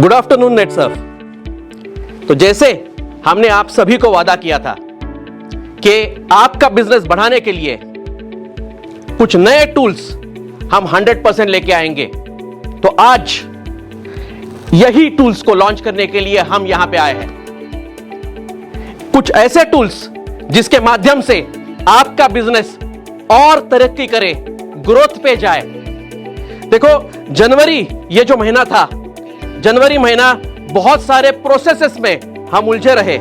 Good afternoon net Surf. तो जैसे हमने आप सभी को वादा किया था कि आपका बिजनेस बढ़ाने के लिए कुछ नए टूल्स हम 100% लेके आएंगे, तो आज यही टूल्स को लॉन्च करने के लिए हम यहां पे आए हैं। कुछ ऐसे टूल्स जिसके माध्यम से आपका बिजनेस और तरक्की करे, ग्रोथ पे जाए। देखो, जनवरी ये जो महीना था, जनवरी महीना बहुत सारे प्रोसेसेस में हम उलझे रहे,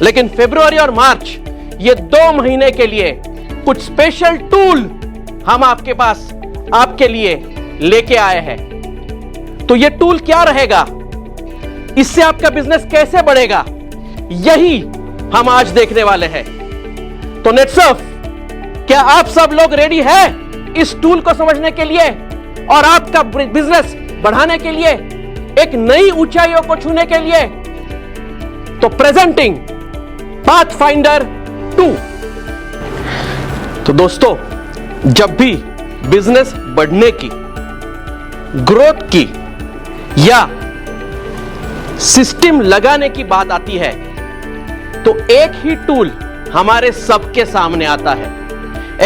लेकिन फरवरी और मार्च ये 2 महीने के लिए कुछ स्पेशल टूल हम आपके पास आपके लिए लेके आए हैं। तो ये टूल क्या रहेगा, इससे आपका बिजनेस कैसे बढ़ेगा, यही हम आज देखने वाले हैं। तो नेटसर्फ, क्या आप सब लोग रेडी हैं इस टूल को समझने के लिए और आपका बिजनेस बढ़ाने के लिए, एक नई ऊंचाइयों को छूने के लिए? तो प्रेजेंटिंग पाथफाइंडर 2। तो दोस्तों, जब भी बिजनेस बढ़ने की, ग्रोथ की या सिस्टम लगाने की बात आती है, तो एक ही टूल हमारे सबके सामने आता है।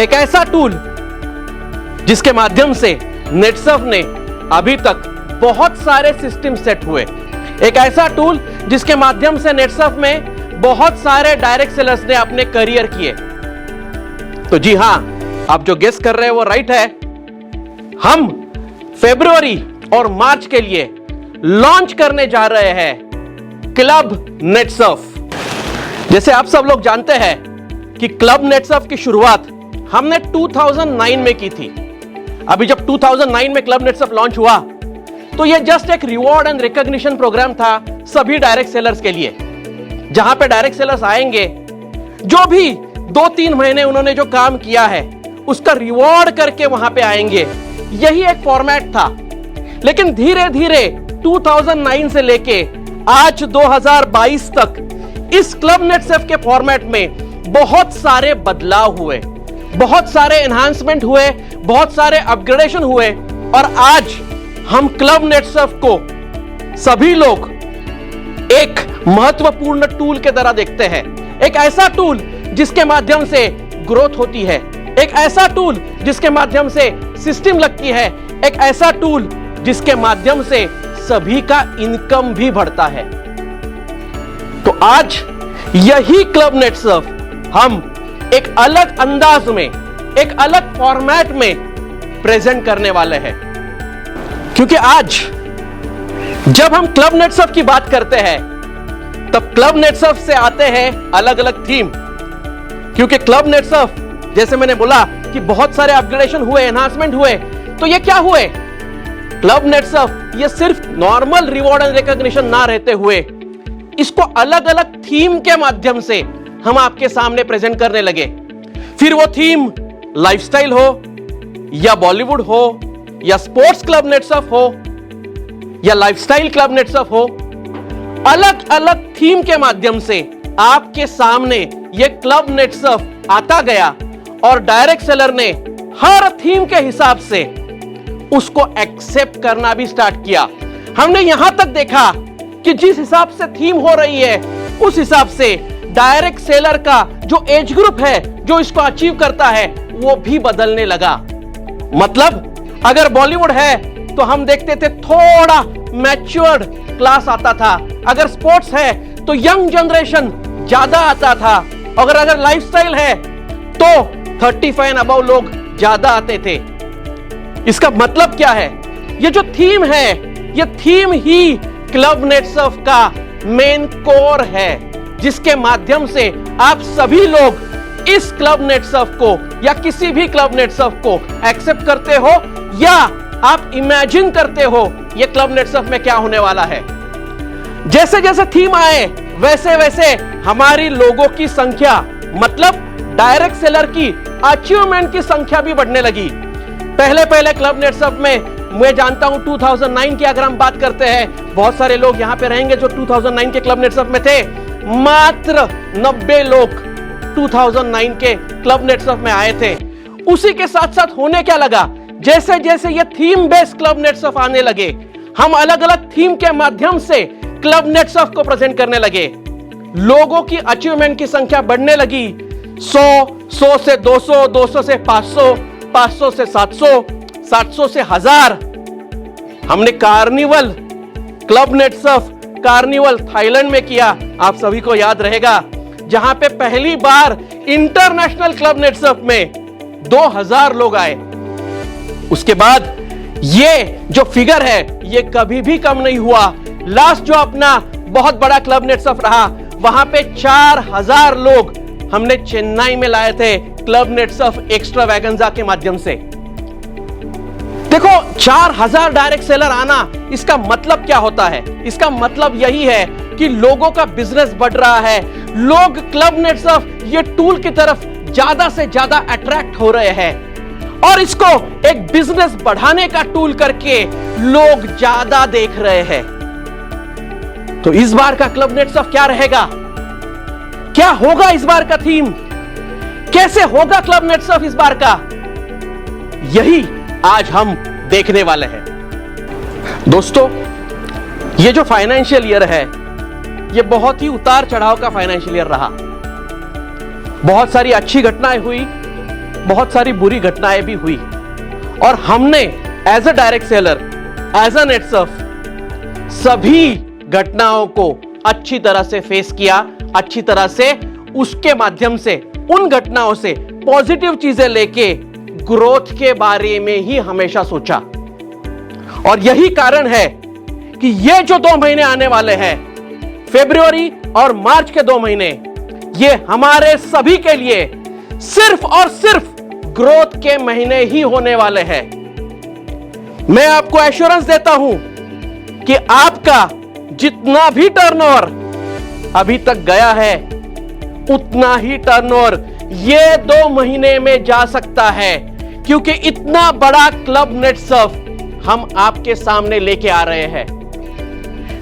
एक ऐसा टूल जिसके माध्यम से नेटसर्फ ने अभी तक बहुत सारे सिस्टम सेट हुए। एक ऐसा टूल जिसके माध्यम से नेटसर्फ में बहुत सारे डायरेक्ट सेलर्स ने अपने करियर किए। तो जी हां, आप जो गेस कर रहे हैं वो राइट है। हम फरवरी और मार्च के लिए लॉन्च करने जा रहे हैं क्लब नेटसर्फ। जैसे आप सब लोग जानते हैं कि क्लब नेटसर्फ की शुरुआत हमने 2009 में की थी। अभी जब 2009 में क्लब नेटसर्फ लॉन्च हुआ, तो ये जस्ट एक रिवॉर्ड एंड रिकॉग्निशन प्रोग्राम था सभी डायरेक्ट सेलर्स के लिए, जहां पे डायरेक्ट सेलर्स आएंगे, जो भी 2-3 महीने उन्होंने जो काम किया है उसका रिवॉर्ड करके वहां पे आएंगे। यही एक फॉर्मेट था। लेकिन धीरे धीरे 2009 से लेके आज 2022 तक इस क्लब नेटसर्फ के फॉर्मेट में बहुत सारे बदलाव हुए, बहुत सारे एनहांसमेंट हुए, बहुत सारे अपग्रेडेशन हुए, और आज हम क्लब नेटसर्फ को सभी लोग एक महत्वपूर्ण टूल के तरह देखते हैं। एक ऐसा टूल जिसके माध्यम से ग्रोथ होती है, एक ऐसा टूल जिसके माध्यम से सिस्टम लगती है, एक ऐसा टूल जिसके माध्यम से सभी का इनकम भी बढ़ता है। तो आज यही क्लब नेटसर्फ हम एक अलग अंदाज में, एक अलग फॉर्मेट में प्रेजेंट करने वाले हैं। क्योंकि आज जब हम क्लब नेटसर्फ की बात करते हैं, तब क्लब नेटसर्फ से आते हैं अलग अलग थीम। क्योंकि क्लब नेटसर्फ, जैसे मैंने बोला कि बहुत सारे अपग्रेडेशन हुए, एनहांसमेंट हुए, तो ये क्या हुए? क्लब नेटसर्फ ये सिर्फ नॉर्मल रिवॉर्ड एंड रिकॉग्निशन ना रहते हुए, इसको अलग अलग थीम के माध्यम से हम आपके सामने प्रेजेंट करने लगे। फिर वो थीम लाइफस्टाइल हो, या बॉलीवुड हो, या स्पोर्ट्स क्लब नेटसर्फ हो, या लाइफस्टाइल क्लब नेटसर्फ हो, अलग अलग थीम के माध्यम से आपके सामने ये क्लब नेटसर्फ आता गया, और डायरेक्ट सेलर ने हर थीम के हिसाब से उसको एक्सेप्ट करना भी स्टार्ट किया। हमने यहां तक देखा कि जिस हिसाब से थीम हो रही है, उस हिसाब से डायरेक्ट सेलर का जो एज ग्रुप है, जो इसको अचीव करता है, वो भी बदलने लगा। मतलब अगर बॉलीवुड है तो हम देखते थे थोड़ा मैच्योर्ड क्लास आता था, अगर स्पोर्ट्स है तो यंग जनरेशन ज्यादा आता था, अगर लाइफस्टाइल है तो 35 एंड अबव लोग ज्यादा आते थे। इसका मतलब क्या है? ये जो थीम है, ये थीम ही क्लब नेटसर्फ का मेन कोर है, जिसके माध्यम से आप सभी लोग इस क्लब नेटसर्फ को या किसी भी क्लब नेटसर्फ को एक्सेप्ट करते हो, या आप इमेजिन करते हो ये क्लब नेटसर्फ में क्या होने वाला है। जैसे जैसे थीम आए, वैसे वैसे हमारी लोगों की संख्या, मतलब डायरेक्ट सेलर की अचीवमेंट की संख्या भी बढ़ने लगी। पहले क्लब नेटसर्फ में, मैं जानता हूं 2009 की अगर हम बात करते हैं, बहुत सारे लोग यहां पे रहेंगे जो 2009 के क्लब नेटसर्फ में थे। मात्र 90 लोग 2009 के क्लब नेटसर्फ में आए थे। उसी के साथ साथ होने क्या लगा, जैसे जैसे ये थीम बेस्ड क्लब नेटसर्फ आने लगे, हम अलग अलग थीम के माध्यम से क्लब नेटसर्फ को प्रेजेंट करने लगे। लोगों की अचीवमेंट की संख्या बढ़ने लगी। 100 से 200, 200 से 500, 500 से 700, 700 से 1000। हमने carnival, club Netsurf carnival Thailand में किया, आप सभी को याद रहेगा, जहां पे पहली बार इंटरनेशनल क्लब नेटसर्फ में 2000 लोग आए। उसके बाद ये जो फिगर है ये कभी भी कम नहीं हुआ। लास्ट जो अपना बहुत बड़ा क्लब नेटसर्फ रहा वहां पे 4000 लोग हमने चेन्नई में लाए थे क्लब नेटसर्फ एक्स्ट्रावैगेंजा के माध्यम से। देखो 4000 डायरेक्ट सेलर आना, इसका मतलब क्या होता है? इसका मतलब यही है कि लोगों का बिजनेस बढ़ रहा है। लोग क्लब नेटसर्फ ये टूल की तरफ ज्यादा से ज्यादा अट्रैक्ट हो रहे हैं और इसको एक बिजनेस बढ़ाने का टूल करके लोग ज्यादा देख रहे हैं। तो इस बार का क्लब नेटसर्फ क्या रहेगा? क्या होगा इस बार का थीम? कैसे होगा क्लब नेटसर्फ इस बार का? यही आज हम देखने वाले हैं। दोस्तों, ये जो फाइनेंशियल ईयर है ये बहुत ही उतार चढ़ाव का फाइनेंशियल ईयर रहा। बहुत सारी अच्छी घटनाएं हुई, बहुत सारी बुरी घटनाएं भी हुई और हमने as a direct seller, as a Netsurf सभी घटनाओं को अच्छी तरह से फेस किया, अच्छी तरह से उसके माध्यम से, उन घटनाओं से पॉजिटिव चीजें लेके ग्रोथ के बारे में ही हमेशा सोचा। और यही कारण है कि ये जो 2 महीने आने वाले हैं, फरवरी और मार्च के 2 महीने, ये हमारे सभी के लिए सिर्फ और सिर्फ ग्रोथ के महीने ही होने वाले हैं। मैं आपको एश्योरेंस देता हूं कि आपका जितना भी टर्नओवर अभी तक गया है उतना ही टर्नओवर ये 2 महीने में जा सकता है, क्योंकि इतना बड़ा क्लब नेटसर्फ हम आपके सामने लेके आ रहे हैं।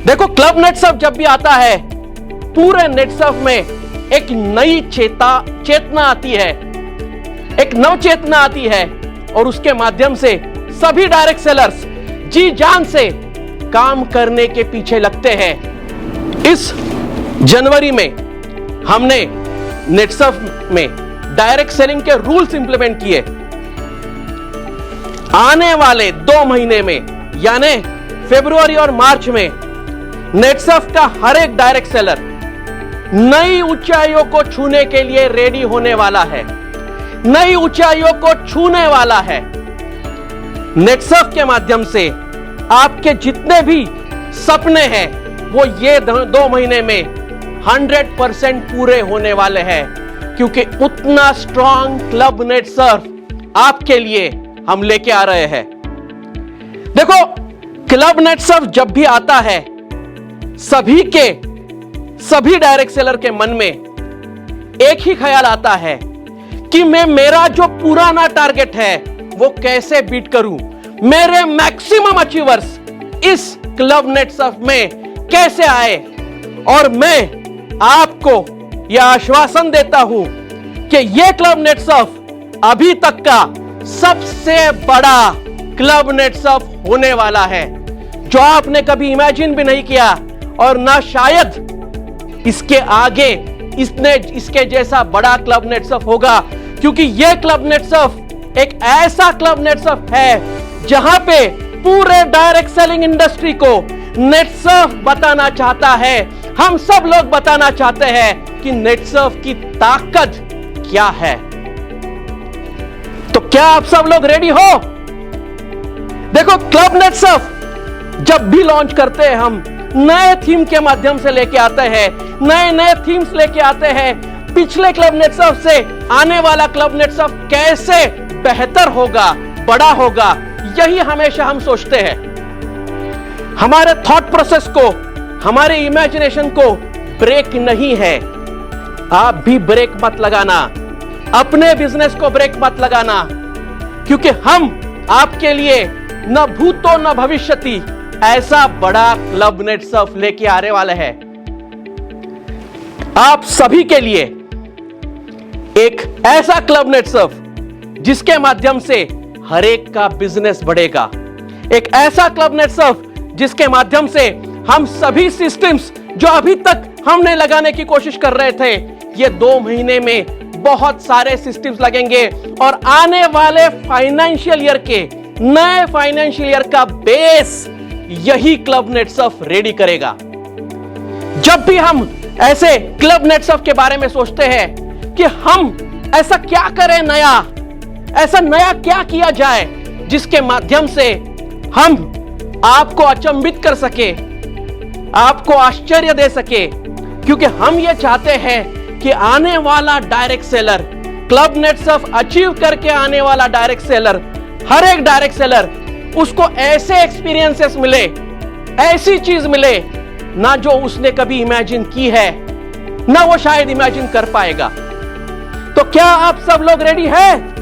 देखो, क्लब नेटसर्फ जब भी आता है पूरे नेटसर्फ में एक नई चेतना आती है, एक नव चेतना आती है और उसके माध्यम से सभी डायरेक्ट सेलर्स जी जान से काम करने के पीछे लगते हैं। इस जनवरी में हमने नेटसर्फ में डायरेक्ट सेलिंग के रूल्स इंप्लीमेंट किए। आने वाले 2 महीने में यानी फरवरी और मार्च में नेटसर्फ का हर एक डायरेक्ट सेलर नई ऊंचाइयों को छूने के लिए रेडी होने वाला है, नई ऊंचाइयों को छूने वाला है। नेटसर्फ के माध्यम से आपके जितने भी सपने हैं वो ये 2 महीने में 100% पूरे होने वाले हैं, क्योंकि उतना स्ट्रॉन्ग क्लब नेटसर्फ आपके लिए हम लेके आ रहे हैं। देखो, क्लब नेटसर्फ जब भी आता है सभी डायरेक्ट सेलर के मन में एक ही ख्याल आता है कि मेरा जो पुराना टारगेट है वो कैसे बीट करूं, मेरे मैक्सिमम अचीवर्स इस क्लब नेटसर्फ में कैसे आए। और मैं आपको यह आश्वासन देता हूं कि यह क्लब नेटसर्फ अभी तक का सबसे बड़ा क्लब नेटसर्फ होने वाला है, जो आपने कभी इमेजिन भी नहीं किया और ना शायद इसके आगे इसके जैसा बड़ा क्लब नेटसर्फ होगा, क्योंकि यह क्लब नेटसर्फ एक ऐसा क्लब नेटसर्फ है जहां पे पूरे डायरेक्ट सेलिंग इंडस्ट्री को नेटसर्फ बताना चाहता है। हम सब लोग बताना चाहते हैं कि नेटसर्फ की ताकत क्या है। तो क्या आप सब लोग रेडी हो? देखो, क्लब नेटसर्फ जब भी लॉन्च करते हैं हम नए थीम के माध्यम से लेके आते हैं, नए थीम्स लेके आते हैं। पिछले क्लब नेटसर्फ से आने वाला क्लब नेटसर्फ कैसे बेहतर होगा, बड़ा होगा, यही हमेशा हम सोचते हैं। हमारे थॉट प्रोसेस को, हमारे इमेजिनेशन को ब्रेक नहीं है। आप भी ब्रेक मत लगाना, अपने बिजनेस को ब्रेक मत लगाना, क्योंकि हम आपके लिए न भूतो न भविष्यति ऐसा बड़ा क्लब नेटसर्फ लेके आने वाले हैं। आप सभी के लिए एक ऐसा क्लब नेटसर्फ जिसके माध्यम से हर एक का बिजनेस बढ़ेगा, एक ऐसा क्लब नेटसर्फ जिसके माध्यम से हम सभी सिस्टम्स जो अभी तक हमने लगाने की कोशिश कर रहे थे, ये 2 महीने में बहुत सारे सिस्टम्स लगेंगे और आने वाले फाइनेंशियल ईयर के नए फाइनेंशियल ईयर का बेस यही क्लब नेटसर्फ रेडी करेगा। जब भी हम ऐसे क्लब नेटसर्फ के बारे में सोचते हैं कि हम ऐसा क्या करें नया, ऐसा नया क्या किया जाए जिसके माध्यम से हम आपको अचंभित कर सके, आपको आश्चर्य दे सके, क्योंकि हम ये चाहते हैं कि आने वाला direct seller, club Netsurf achieve करके आने वाला डायरेक्ट सेलर, हर एक डायरेक्ट सेलर उसको ऐसे एक्सपीरियंसेस मिले, ऐसी चीज मिले ना जो उसने कभी इमेजिन की है, ना वो शायद इमेजिन कर पाएगा। तो क्या आप सब लोग रेडी हैं?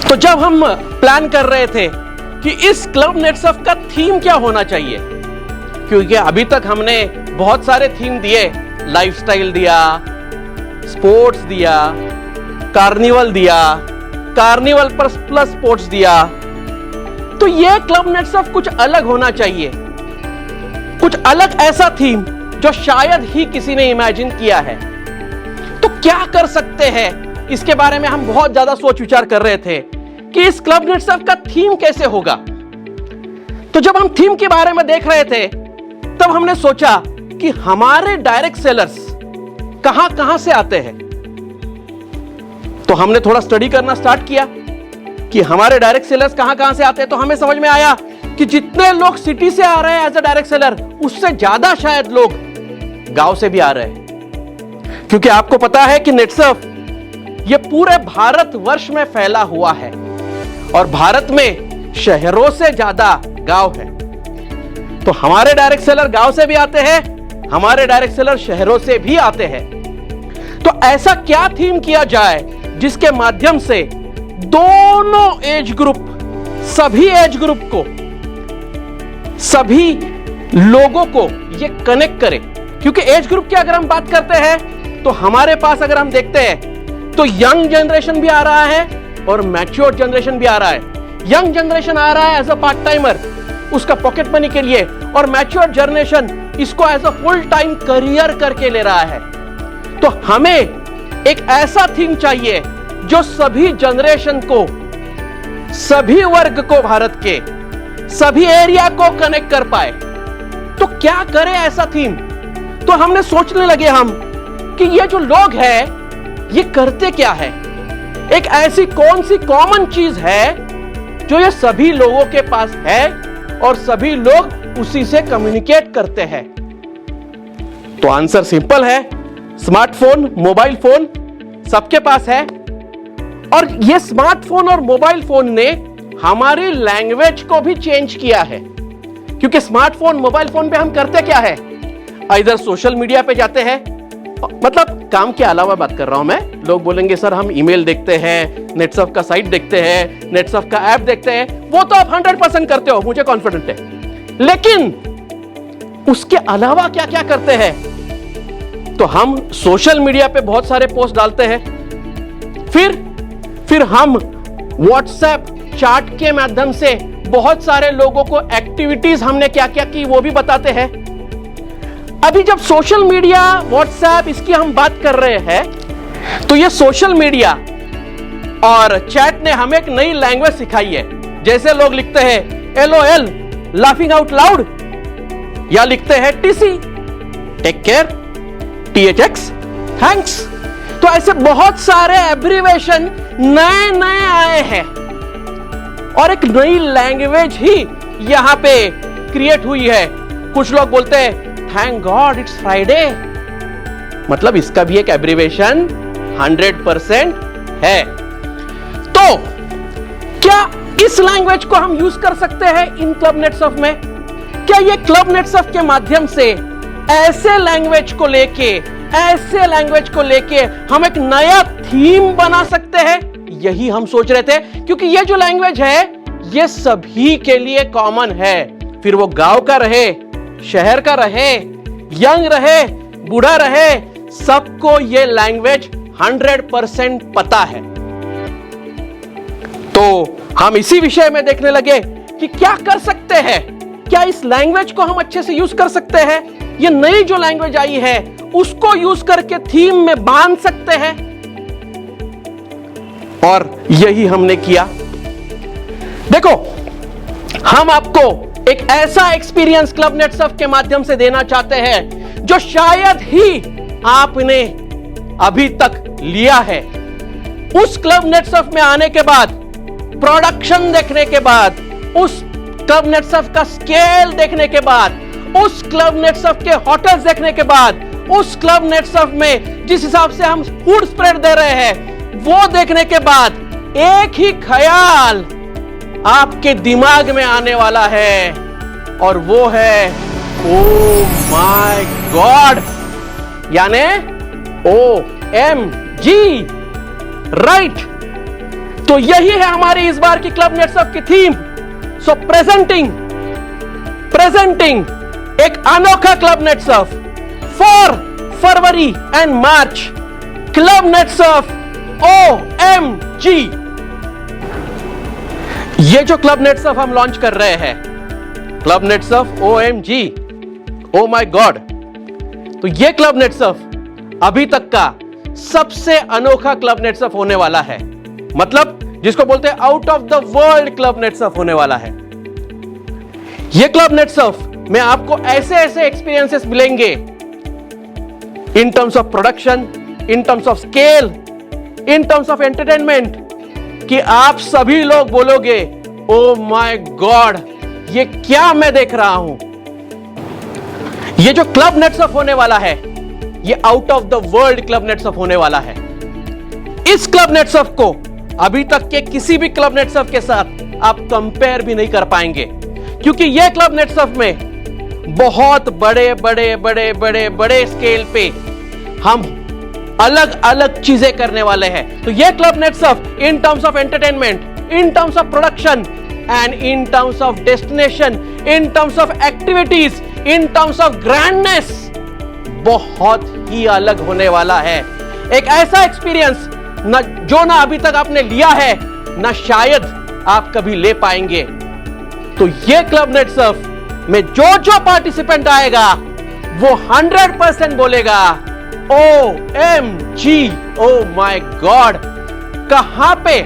तो जब हम प्लान कर रहे थे कि इस क्लब नेटसर्फ का थीम क्या होना चाहिए, क्योंकि अभी तक हमने बहुत सारे थीम दिए, लाइफस्टाइल दिया, स्पोर्ट्स दिया, कार्निवल दिया, कार्निवल प्लस स्पोर्ट्स दिया, तो ये क्लब नेटसर्फ कुछ अलग होना चाहिए, कुछ अलग ऐसा थीम जो शायद ही किसी ने इमेजिन किया है। तो क्या कर सकते हैं, इसके बारे में हम बहुत ज्यादा सोच विचार कर रहे थे कि इस क्लब नेटसर्फ का थीम कैसे होगा। तो जब हम थीम के बारे में देख रहे थे तब हमने सोचा कि हमारे डायरेक्ट सेलर्स कहां कहां से आते हैं। तो हमने थोड़ा स्टडी करना स्टार्ट किया कि हमारे डायरेक्ट सेलर्स कहां कहां से आते हैं। तो हमें समझ में आया कि जितने लोग सिटी से आ रहे हैं एज अ डायरेक्ट सेलर, उससे ज्यादा शायद लोग गांव से भी आ रहे हैं, क्योंकि आपको पता है कि नेटसर्फ ये पूरे भारत वर्ष में फैला हुआ है और भारत में शहरों से ज्यादा गांव है। तो हमारे डायरेक्ट सेलर गांव से भी आते हैं, हमारे डायरेक्ट सेलर शहरों से भी आते हैं। तो ऐसा क्या थीम किया जाए जिसके माध्यम से दोनों एज ग्रुप, सभी एज ग्रुप को, सभी लोगों को ये कनेक्ट करे। क्योंकि एज ग्रुप की अगर हम बात करते हैं तो हमारे पास अगर हम देखते हैं तो यंग जनरेशन भी आ रहा है और मैच्योर जनरेशन भी आ रहा है। यंग जनरेशन आ रहा है एज अ पार्ट टाइमर, उसका पॉकेट मनी के लिए, और मैच्योर जनरेशन इसको as a full time career करके ले रहा है। तो हमें एक ऐसा थीम चाहिए जो सभी जनरेशन को, सभी वर्ग को, भारत के सभी एरिया को कनेक्ट कर पाए। तो क्या करें ऐसा थीम? तो हमने सोचने लगे हम कि ये जो लोग हैं ये करते क्या है, एक ऐसी कौन सी कॉमन चीज है जो ये सभी लोगों के पास है और सभी लोग उसी से कम्युनिकेट करते हैं। तो आंसर सिंपल है, स्मार्टफोन, मोबाइल फोन सबके पास है। और ये स्मार्टफोन और मोबाइल फोन ने हमारी लैंग्वेज को भी चेंज किया है, क्योंकि स्मार्टफोन, मोबाइल फोन पे हम करते क्या है, इधर सोशल मीडिया पे जाते हैं, मतलब काम के अलावा बात कर रहा हूं मैं। लोग बोलेंगे सर हम ईमेल देखते हैं, नेटसर्फ का साइट देखते हैं, नेटसर्फ का ऐप देखते हैं, वो तो आप 100% करते हो, मुझे कॉन्फिडेंट है। लेकिन उसके अलावा क्या क्या करते हैं? तो हम सोशल मीडिया पे बहुत सारे पोस्ट डालते हैं, फिर हम व्हाट्सएप चैट के माध्यम से बहुत सारे लोगों को एक्टिविटीज हमने क्या क्या की वो भी बताते हैं। अभी जब सोशल मीडिया, व्हाट्सएप, इसकी हम बात कर रहे हैं, तो ये सोशल मीडिया और चैट ने हमें एक नई लैंग्वेज सिखाई है। जैसे लोग लिखते हैं LOL, लाफिंग आउट लाउड, या लिखते हैं TC, take care, THX, thanks. तो ऐसे बहुत सारे एब्रिवेशन नए नए आए हैं और एक नई लैंग्वेज ही यहां पे क्रिएट हुई है। कुछ लोग बोलते हैं थैंक गॉड इट्स फ्राइडे, मतलब इसका भी एक एब्रिवेशन 100% है। तो क्या इस लैंग्वेज को हम यूज कर सकते हैं इन क्लब नेटसर्फ में? क्या ये क्लब नेटसर्फ के माध्यम से ऐसे लैंग्वेज को लेके हम एक नया थीम बना सकते हैं? यही हम सोच रहे थे, क्योंकि ये जो लैंग्वेज है ये सभी के लिए कॉमन है, फिर वो गांव का रहे, शहर का रहे, यंग रहे, बूढ़ा रहे, सबको ये लैंग्वेज 100% पता है। तो हम इसी विषय में देखने लगे कि क्या कर सकते हैं क्या इस लैंग्वेज को हम अच्छे से यूज कर सकते हैं? ये नई जो लैंग्वेज आई है उसको यूज करके थीम में बांध सकते हैं? और यही हमने किया। देखो, हम आपको एक ऐसा एक्सपीरियंस क्लब नेटसर्फ के माध्यम से देना चाहते हैं जो शायद ही आपने अभी तक लिया है। उस क्लब नेटसर्फ में आने के बाद, प्रोडक्शन देखने के बाद, उस क्लब नेटसर्फ का स्केल देखने के बाद, उस क्लब नेटसर्फ के होटल्स देखने के बाद, उस क्लब नेटसर्फ में जिस हिसाब से हम फूड स्प्रेड दे रहे हैं वो देखने के बाद एक ही ख्याल आपके दिमाग में आने वाला है, और वो है ओ माय गॉड, यानी OMG, राइट। तो यही है हमारी इस बार की क्लब नेटसर्फ की थीम। सो प्रेजेंटिंग एक अनोखा club Netsurf for February and March, club Netsurf OMG। ये जो क्लब नेटसर्फ हम लॉन्च कर रहे हैं, club Netsurf OMG, oh my God, तो ये क्लब नेटसर्फ अभी तक का सबसे अनोखा क्लब नेटसर्फ होने वाला है। मतलब जिसको बोलते हैं out of the world club Netsurf होने वाला है। ये क्लब नेटसर्फ में आपको ऐसे ऐसे एक्सपीरियंसेस मिलेंगे इन terms of production, in terms of scale, in terms of entertainment, कि आप सभी लोग बोलोगे ओ माय गॉड, ये क्या मैं देख रहा हूं। ये जो क्लब नेटसर्फ होने वाला है, ये out of the world club Netsurf होने वाला है। इस क्लब नेटसर्फ को अभी तक के किसी भी क्लब नेटसर्फ के साथ आप कंपेयर भी नहीं कर पाएंगे, क्योंकि यह क्लब नेटसर्फ में बहुत बड़े बड़े बड़े बड़े बड़े स्केल पे हम अलग अलग चीजें करने वाले हैं। तो यह club Netsurf in terms of entertainment, in terms of production and in terms of destination, in terms of activities, in terms of grandness बहुत ही अलग होने वाला है। एक ऐसा एक्सपीरियंस जो ना अभी तक आपने लिया है, ना शायद आप कभी ले पाएंगे। तो ये क्लब नेटसर्फ में जो पार्टिसिपेंट आएगा वो 100% बोलेगा OMG, ओ माय गॉड, कहां पे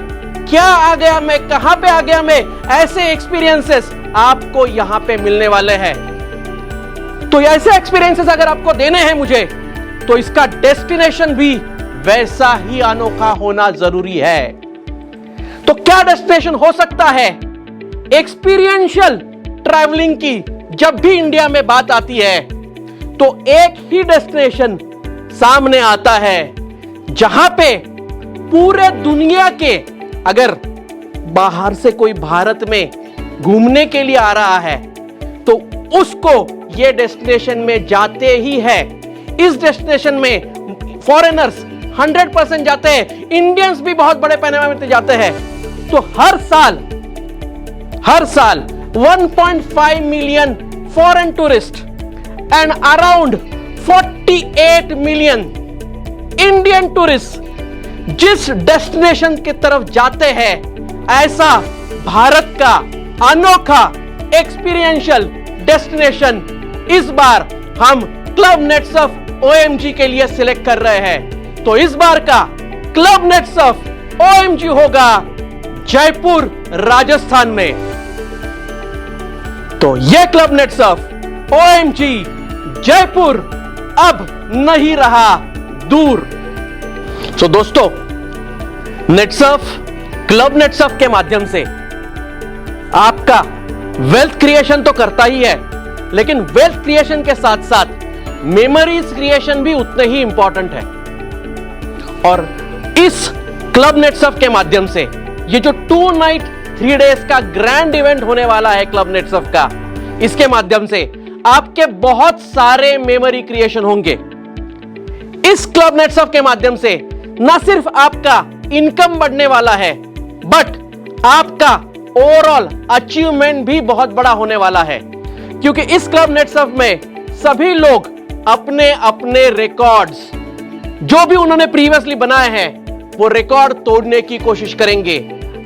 क्या आ गया मैं, कहां पे आ गया मैं। ऐसे एक्सपीरियंसेस आपको यहां पे मिलने वाले हैं। तो ऐसे एक्सपीरियंसेस अगर आपको देने हैं मुझे, तो इसका डेस्टिनेशन भी वैसा ही अनोखा होना जरूरी है। तो क्या डेस्टिनेशन हो सकता है? एक्सपीरियंशियल ट्रैवलिंग की जब भी इंडिया में बात आती है, तो एक ही डेस्टिनेशन सामने आता है जहां पे पूरे दुनिया के, अगर बाहर से कोई भारत में घूमने के लिए आ रहा है तो उसको ये डेस्टिनेशन में जाते ही है। इस डेस्टिनेशन में फॉरेनर्स 100% जाते हैं, इंडियंस भी बहुत बड़े पैमाने में जाते हैं। तो हर साल 1.5 million foreign tourist and around 48 million Indian tourist जिस डेस्टिनेशन की तरफ जाते हैं, ऐसा भारत का अनोखा एक्सपीरियंशियल डेस्टिनेशन इस बार हम क्लब नेटसर्फ OMG के लिए सिलेक्ट कर रहे हैं। तो इस बार का क्लब नेटसर्फ OMG होगा जयपुर, राजस्थान में। तो यह क्लब नेटसर्फ OMG जयपुर अब नहीं रहा दूर। तो दोस्तों, नेटसर्फ, क्लब नेटसर्फ के माध्यम से आपका वेल्थ क्रिएशन तो करता ही है, लेकिन वेल्थ क्रिएशन के साथ साथ मेमोरीज क्रिएशन भी उतने ही इंपॉर्टेंट है। और इस क्लब नेटसर्फ के माध्यम से ये जो 2 नाइट 3 डेज का ग्रैंड इवेंट होने वाला है क्लब नेटसर्फ का, इसके माध्यम से आपके बहुत सारे मेमोरी क्रिएशन होंगे। इस क्लब नेटसर्फ के माध्यम से ना सिर्फ आपका इनकम बढ़ने वाला है, बट आपका ओवरऑल अचीवमेंट भी बहुत बड़ा होने वाला है, क्योंकि इस क्लब नेटसर्फ में सभी लोग अपने अपने रिकॉर्ड्स जो भी उन्होंने प्रीवियसली बनाए हैं वो रिकॉर्ड तोड़ने की कोशिश करेंगे।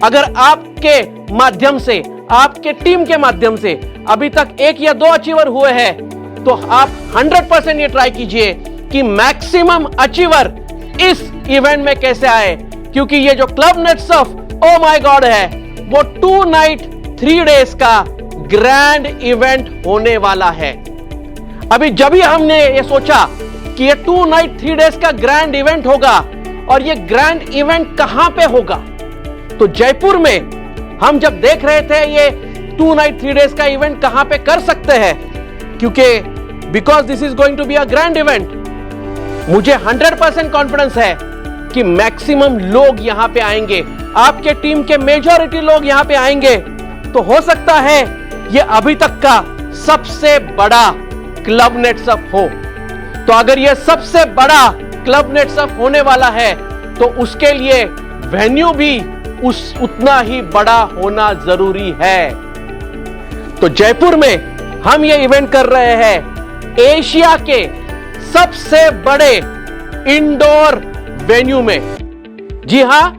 अगर आपके माध्यम से आपके टीम के माध्यम से अभी तक 1 या 2 अचीवर हुए हैं, तो आप 100% ये ट्राई कीजिए कि मैक्सिमम अचीवर इस इवेंट में कैसे आए, क्योंकि ये जो club net Surf O my God है वो 2 नाइट 3 डेज का ग्रैंड इवेंट होने वाला है। अभी जब भी हमने ये सोचा कि ये 2 नाइट 3 डेज का ग्रैंड इवेंट होगा, और ये ग्रैंड इवेंट कहां पे होगा, तो जयपुर में हम जब देख रहे थे ये 2 नाइट 3 डेज का इवेंट कहां पे कर सकते हैं, क्योंकि because this is going to be a grand event, मुझे 100% कॉन्फिडेंस है कि मैक्सिमम लोग यहां पे आएंगे, आपके टीम के मेजॉरिटी लोग यहां पे आएंगे। तो हो सकता है ये अभी तक का सबसे बड़ा क्लब नेट सर्फ हो। तो अगर ये सबसे बड़ा क्लब नेट सर्फ होने वाला है, तो उसके लिए वेन्यू भी उतना ही बड़ा होना जरूरी है। तो जयपुर में हम ये इवेंट कर रहे हैं एशिया के सबसे बड़े इंडोर वेन्यू में। जी हां,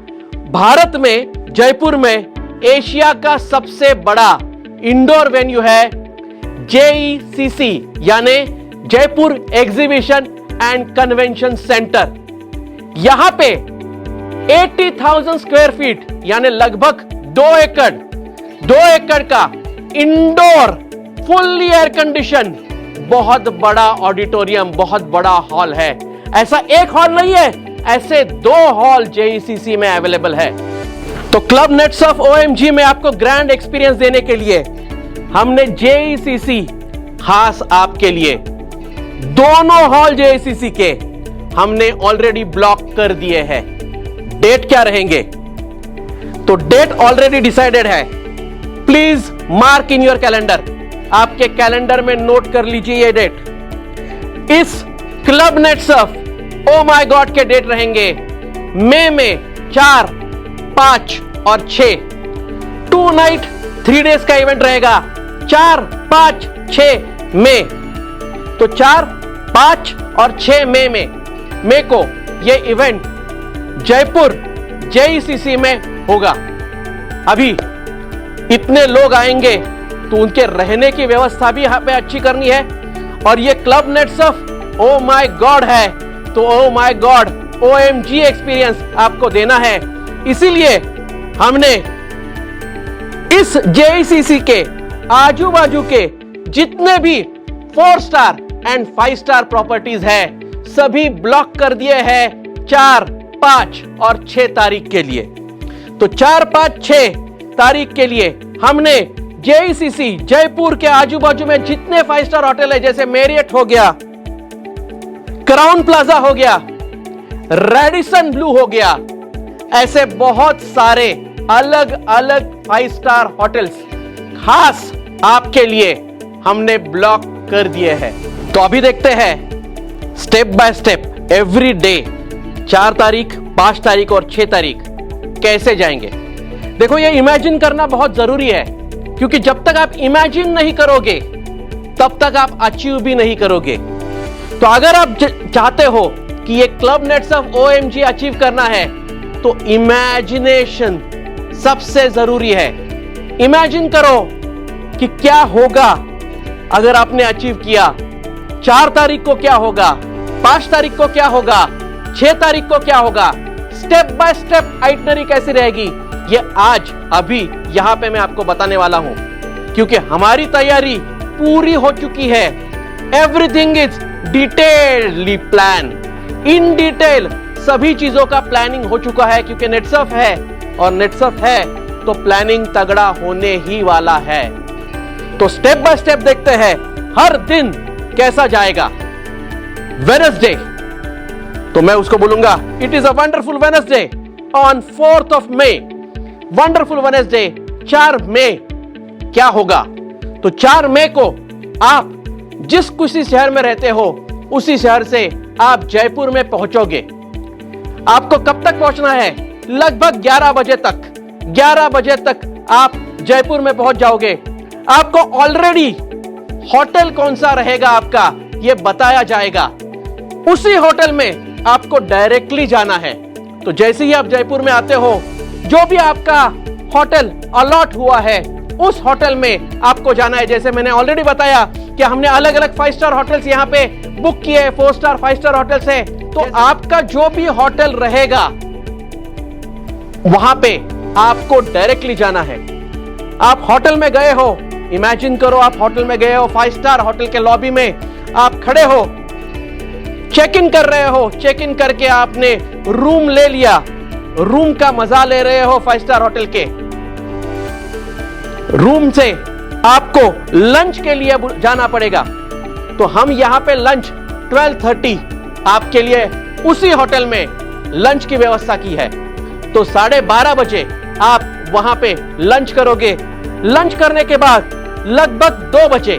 भारत में जयपुर में एशिया का सबसे बड़ा इंडोर वेन्यू है JECC, यानी Jaipur exhibition and convention centre. यहां पे 80,000 स्क्वायर फीट यानी लगभग 2 एकड़ का इंडोर फुल्ली एयर कंडीशन बहुत बड़ा ऑडिटोरियम, बहुत बड़ा हॉल है। ऐसा एक हॉल नहीं है, ऐसे 2 हॉल JECC में अवेलेबल है। तो क्लब नेट सर्फ OMG में आपको ग्रैंड एक्सपीरियंस देने के लिए हमने JECC खास आपके लिए दोनों हॉल JECC के हमने ऑलरेडी ब्लॉक कर दिए हैं। डेट क्या रहेंगे, तो डेट ऑलरेडी डिसाइडेड है। Please mark in your calendar, आपके कैलेंडर में नोट कर लीजिए ये डेट। इस club net Surf O my God के डेट रहेंगे मई में 4, 5 और 6। 2 नाइट 3 डेज का इवेंट रहेगा 4, 5, 6 मई। तो 4, 5 और 6 मई को यह इवेंट जयपुर JECC में होगा। अभी इतने लोग आएंगे तो उनके रहने की व्यवस्था भी यहां पे अच्छी करनी है, और ये club net Surf O my God है, तो ओ माय गॉड OMG एक्सपीरियंस आपको देना है। इसीलिए हमने इस JECC के आजू बाजू के जितने भी 4 स्टार एंड 5 स्टार प्रॉपर्टीज है सभी ब्लॉक कर दिए हैं 4, 5 और 6 तारीख के लिए। तो 4, 5, 6 तारीख के लिए हमने JECC जयपुर के आजू बाजू में जितने 5 स्टार होटल है, जैसे मेरियट हो गया, क्राउन प्लाजा हो गया, रेडिसन ब्लू हो गया, ऐसे बहुत सारे अलग अलग 5 स्टार होटल्स खास आपके लिए हमने ब्लॉक कर दिए हैं। तो अभी देखते हैं step by step every day 4 तारीख, 5 तारीख और 6 तारीख कैसे जाएंगे। देखो, ये इमेजिन करना बहुत जरूरी है, क्योंकि जब तक आप इमेजिन नहीं करोगे तब तक आप अचीव भी नहीं करोगे। तो अगर आप चाहते हो कि ये club net Surf OMG achieve करना है, तो इमेजिनेशन सबसे जरूरी है। इमेजिन करो कि क्या होगा अगर आपने अचीव किया। 4 तारीख को क्या होगा, 5 तारीख को क्या होगा, 6 तारीख को क्या होगा, स्टेप बाय स्टेप आइटनरी कैसी रहेगी, ये आज अभी यहां पे मैं आपको बताने वाला हूं, क्योंकि हमारी तैयारी पूरी हो चुकी है। Everything is detailedly plan, in detail सभी चीजों का प्लानिंग हो चुका है, क्योंकि नेट सर्फ है, और नेट सर्फ है तो प्लानिंग तगड़ा होने ही वाला है। तो स्टेप बाय स्टेप देखते हैं हर दिन कैसा जाएगा। वेडनेसडे, तो मैं उसको बोलूंगा it is a wonderful Wednesday on 4th of May। Wonderful Wednesday 4 मई क्या होगा, तो 4 मई को आप जिस किसी शहर में रहते हो उसी शहर से आप जयपुर में पहुंचोगे। आपको कब तक पहुंचना है, लगभग 11 बजे तक। 11 बजे तक आप जयपुर में पहुंच जाओगे। आपको ऑलरेडी होटल कौन सा रहेगा आपका यह बताया जाएगा। उसी होटल में आपको डायरेक्टली जाना है। तो जैसे ही आप जयपुर में आते हो, जो भी आपका होटल अलॉट हुआ है उस होटल में आपको जाना है। जैसे मैंने ऑलरेडी बताया कि हमने अलग अलग 5 स्टार होटल्स यहाँ पे बुक किए, 4 स्टार 5 स्टार होटल्स है। तो आपका जो भी होटल रहेगा वहां पे आपको डायरेक्टली जाना है। आप होटल में गए हो, इमेजिन करो आप होटल में गए हो, 5 स्टार होटल के लॉबी में आप खड़े हो, चेक इन कर रहे हो, चेक इन करके आपने रूम ले लिया, रूम का मजा ले रहे हो 5 स्टार होटल के। रूम से आपको लंच के लिए जाना पड़ेगा। तो हम यहां पे लंच 12:30 आपके लिए उसी होटल में लंच की व्यवस्था की है। तो 12:30 बजे आप वहां पे लंच करोगे। लंच करने के बाद लगभग 2 बजे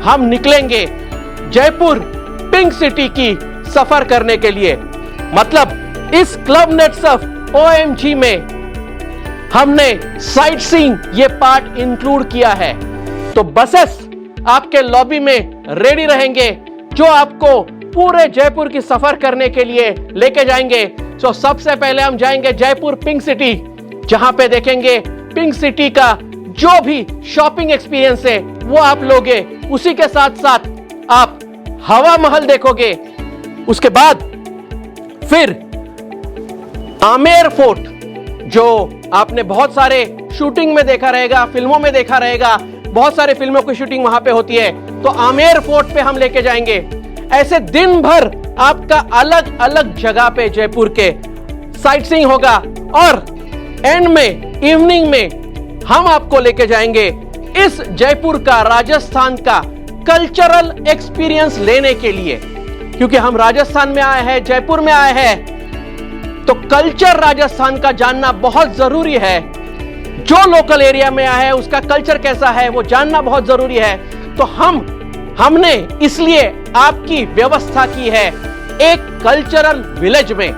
हम निकलेंगे जयपुर पिंक सिटी की सफर करने के लिए। मतलब इस क्लब नेटसर्फ OMG में हमने साइट सीइंग ये पार्ट इंक्लूड किया है। तो बसेस आपके लॉबी में रेडी रहेंगे जो आपको पूरे जयपुर की सफर करने के लिए लेके जाएंगे। तो सबसे पहले हम जाएंगे जयपुर पिंक सिटी, जहां पे देखेंगे पिंक सिटी का जो भी शॉपिंग एक्सपीरियंस है वो आप लोगे। उसी के साथ साथ आप हवा महल देखोगे। उसके बाद फिर आमेर फोर्ट, जो आपने बहुत सारे शूटिंग में देखा रहेगा, फिल्मों में देखा रहेगा, बहुत सारे फिल्मों की शूटिंग वहां पे होती है। तो आमेर फोर्ट पे हम लेके जाएंगे। ऐसे दिन भर आपका अलग अलग जगह पे जयपुर के साइट सीइंग होगा और एंड में इवनिंग में हम आपको लेके जाएंगे इस जयपुर का, राजस्थान का कल्चरल एक्सपीरियंस लेने के लिए। क्योंकि हम राजस्थान में आए हैं, जयपुर में आए हैं, तो कल्चर राजस्थान का जानना बहुत जरूरी है। जो लोकल एरिया में आया है उसका कल्चर कैसा है वो जानना बहुत जरूरी है। तो हमने इसलिए आपकी व्यवस्था की है एक कल्चरल विलेज में,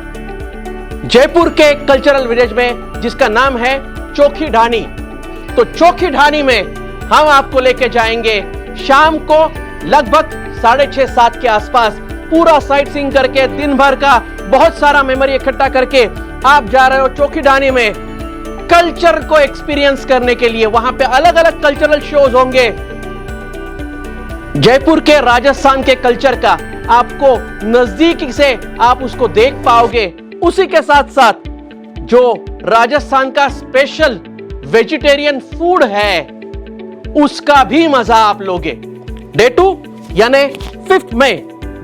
जयपुर के कल्चरल विलेज में, जिसका नाम है चोखी ढाणी। तो चोखी ढाणी में हम आपको लेके जाएंगे शाम को लगभग 6:30-7 के आसपास। पूरा साइट सीइंग करके दिन भर का बहुत सारा मेमोरी इकट्ठा करके आप जा रहे हो चोखी ढाणी में कल्चर को एक्सपीरियंस करने के लिए। वहां पे अलग अलग कल्चरल शोज होंगे, जयपुर के, राजस्थान के कल्चर का आपको नजदीकी से आप उसको देख पाओगे। उसी के साथ साथ जो राजस्थान का स्पेशल वेजिटेरियन फूड है उसका भी मजा आप लोगे। डे 2 यानी 5 मई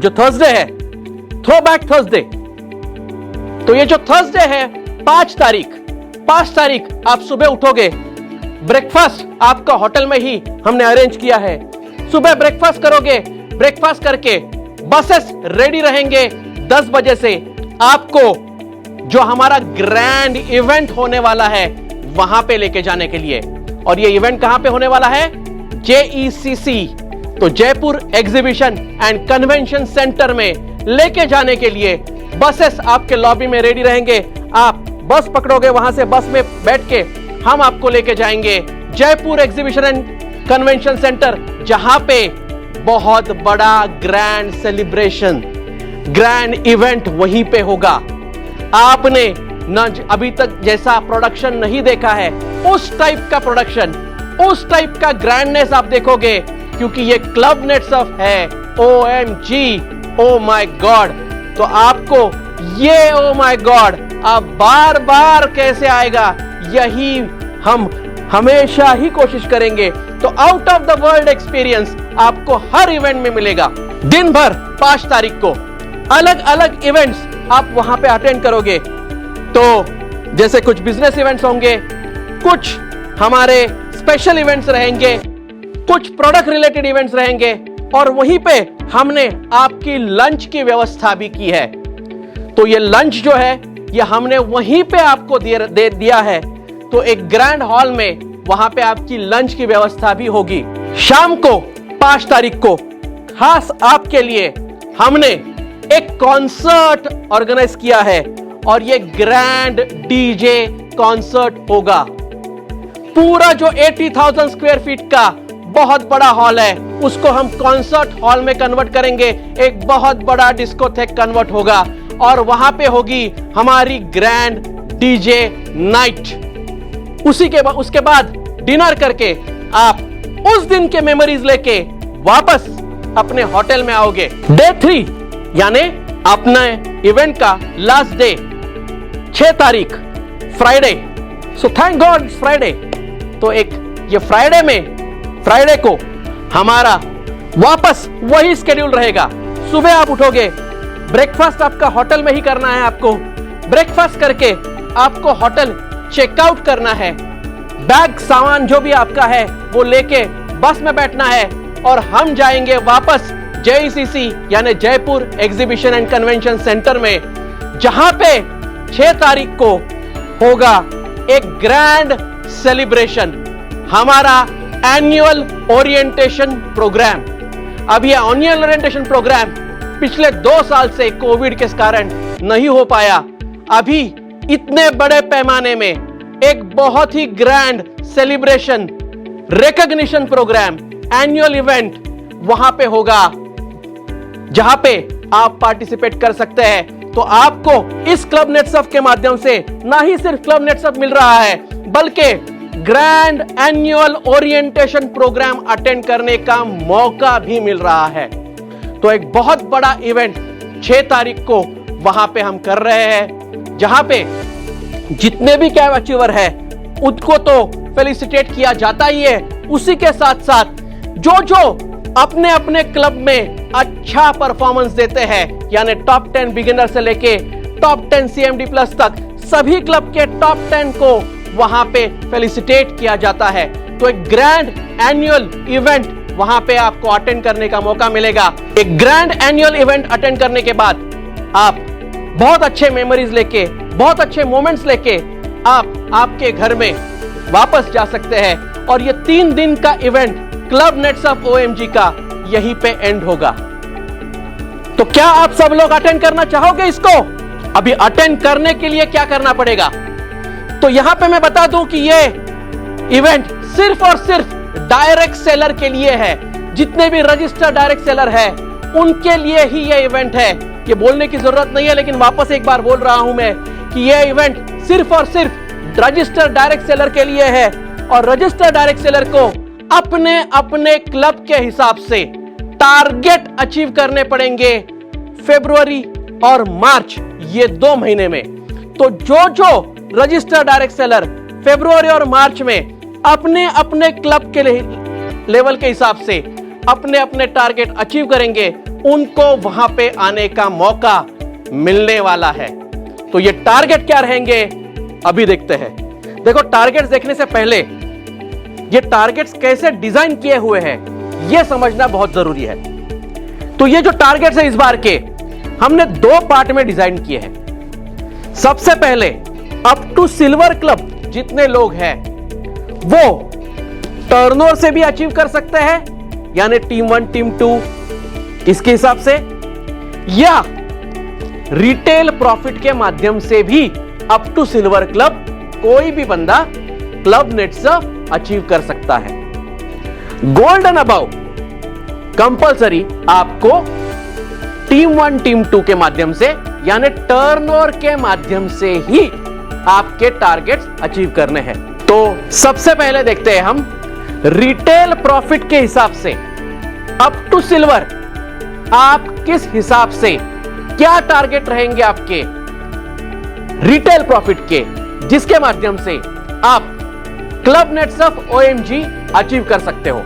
जो थर्सडे है, थ्रोबैक थर्सडे। तो ये जो थर्सडे है 5 तारीख आप सुबह उठोगे, ब्रेकफास्ट आपका होटल में ही हमने अरेंज किया है। सुबह ब्रेकफास्ट करोगे, ब्रेकफास्ट करके बसेस रेडी रहेंगे 10 बजे से आपको जो हमारा ग्रैंड इवेंट होने वाला है वहां पे लेके जाने के लिए। और ये इवेंट कहां पे होने वाला है? JECC, तो Jaipur exhibition and convention centre में लेके जाने के लिए बसेस आपके लॉबी में रेडी रहेंगे। आप बस पकड़ोगे, वहां से बस में बैठ के हम आपको लेके जाएंगे Jaipur exhibition and convention centre, जहां पे बहुत बड़ा ग्रैंड सेलिब्रेशन, ग्रैंड इवेंट वहीं पे होगा। आपने न अभी तक जैसा प्रोडक्शन नहीं देखा है, उस टाइप का प्रोडक्शन, उस टाइप का ग्रैंडनेस आप देखोगे, क्योंकि ये क्लब नेटसर्फ है। OMG, oh my God. तो आपको ये ओ माय गॉड अब बार बार कैसे आएगा, यही हम हमेशा ही कोशिश करेंगे। तो out of the world experience आपको हर इवेंट में मिलेगा। दिन भर 5 तारीख को अलग अलग इवेंट्स आप वहां पे अटेंड करोगे। तो जैसे कुछ बिजनेस इवेंट्स होंगे, कुछ हमारे स्पेशल इवेंट्स रहेंगे, कुछ प्रोडक्ट रिलेटेड इवेंट्स रहेंगे, और वहीं पे हमने आपकी लंच की व्यवस्था भी की है। तो ये लंच जो है ये हमने वहीं पे आपको दे दिया है। तो एक ग्रैंड हॉल में वहां पे आपकी लंच की व्यवस्था भी होगी। शाम को 5 तारीख को खास आपके लिए हमने एक कॉन्सर्ट ऑर्गेनाइज किया है, और ये ग्रैंड डीजे कॉन्सर्ट होगा। पूरा जो 80,000 स्क्वायर फीट का बहुत बड़ा हॉल है उसको हम कॉन्सर्ट हॉल में कन्वर्ट करेंगे। एक बहुत बड़ा डिस्कोथेक कन्वर्ट होगा, और वहां पे होगी हमारी ग्रैंड डीजे नाइट। उसके बाद डिनर करके आप उस दिन के मेमोरीज लेके वापस अपने होटल में आओगे। डे 3 यानी अपने इवेंट का लास्ट डे 6 तारीख Friday. So thank God it's Friday. तो एक ये फ्राइडे को हमारा वापस वही शेड्यूल रहेगा। सुबह आप उठोगे, ब्रेकफास्ट आपका होटल में ही करना है। आपको ब्रेकफास्ट करके आपको होटल चेकआउट करना है। बैग सामान जो भी आपका है वो लेके बस में बैठना है और हम जाएंगे वापस JECC यानी Jaipur exhibition and convention centre में, जहां पे 6 तारीख को होगा एक ग्रैंड सेलिब्रेशन, हमारा एनुअल ओरिएंटेशन प्रोग्राम। अब यह एनुअल ओरिएंटेशन प्रोग्राम पिछले 2 साल से कोविड के कारण नहीं हो पाया। अभी इतने बड़े पैमाने में एक बहुत ही grand celebration, recognition program, annual event वहां पे होगा, जहां पे आप पार्टिसिपेट कर सकते हैं। तो आपको इस क्लब नेट्सअप के माध्यम से ना ही सिर्फ क्लब नेट्सअप मिल रहा है, बल्कि grand annual orientation program attend करने का मौका भी मिल रहा है। तो एक बहुत बड़ा इवेंट 6 तारीख को वहां पे हम कर रहे हैं, जहां पे जितने भी कैब अचीवर है उनको तो फेलिसिटेट किया जाता ही है, उसी के साथ साथ जो अपने अपने क्लब में अच्छा परफॉर्मेंस देते हैं, यानी टॉप 10 बिगिनर से लेके टॉप 10 CMD प्लस तक सभी क्लब के टॉप 10 को वहां पे फेलिसिटेट किया जाता है। तो एक ग्रैंड एनुअल इवेंट वहां पे आपको अटेंड करने का मौका मिलेगा। एक ग्रैंड एनुअल इवेंट अटेंड करने के बाद आप बहुत अच्छे मेमोरीज लेके, बहुत अच्छे मोमेंट्स लेके आप आपके घर में वापस जा सकते हैं। और ये 3 दिन का इवेंट क्लब नेट्सअप OMG का यहीं पे एंड होगा। तो क्या आप सब लोग अटेंड करना चाहोगे इसको? अभी अटेंड करने के लिए क्या करना पड़ेगा, तो यहां पे मैं बता दूं कि ये इवेंट सिर्फ और सिर्फ डायरेक्ट सेलर के लिए है। जितने भी रजिस्टर्ड डायरेक्ट सेलर है उनके लिए ही ये इवेंट है। ये बोलने की जरूरत नहीं है, लेकिन वापस एक बार बोल रहा हूं मैं कि ये इवेंट सिर्फ और सिर्फ रजिस्टर्ड डायरेक्ट सेलर के लिए है। और रजिस्टर्ड डायरेक्ट सेलर को अपने अपने क्लब के हिसाब से टारगेट अचीव करने पड़ेंगे फरवरी और मार्च, ये 2 महीने में। तो जो रजिस्टर्ड डायरेक्ट सेलर फरवरी और मार्च में अपने अपने क्लब के लेवल के हिसाब से अपने अपने टारगेट अचीव करेंगे, उनको वहां पे आने का मौका मिलने वाला है। तो ये टारगेट क्या रहेंगे अभी देखते हैं। देखो, टारगेट्स देखने से पहले ये टारगेट्स कैसे डिजाइन किए हुए हैं ये समझना बहुत जरूरी है। तो ये जो टारगेट्स है इस बार के हमने 2 पार्ट में डिजाइन किए हैं। सबसे पहले अप टू सिल्वर क्लब जितने लोग हैं वो टर्नओवर से भी अचीव कर सकते हैं, यानी टीम 1 टीम 2 इसके हिसाब से, या रिटेल प्रॉफिट के माध्यम से भी अप टू सिल्वर क्लब कोई भी बंदा क्लब नेट्सअप अचीव कर सकता है। गोल्ड एंड अबव कंपलसरी आपको टीम 1 टीम 2 के माध्यम से, यानी टर्नओवर के माध्यम से ही आपके टारगेट्स अचीव करने हैं। तो सबसे पहले देखते हैं हम रिटेल प्रॉफिट के हिसाब से अप टू सिल्वर आप किस हिसाब से क्या टारगेट रहेंगे आपके रिटेल प्रॉफिट के, जिसके माध्यम से आप क्लब नेट्सअप OMG अचीव कर सकते हो।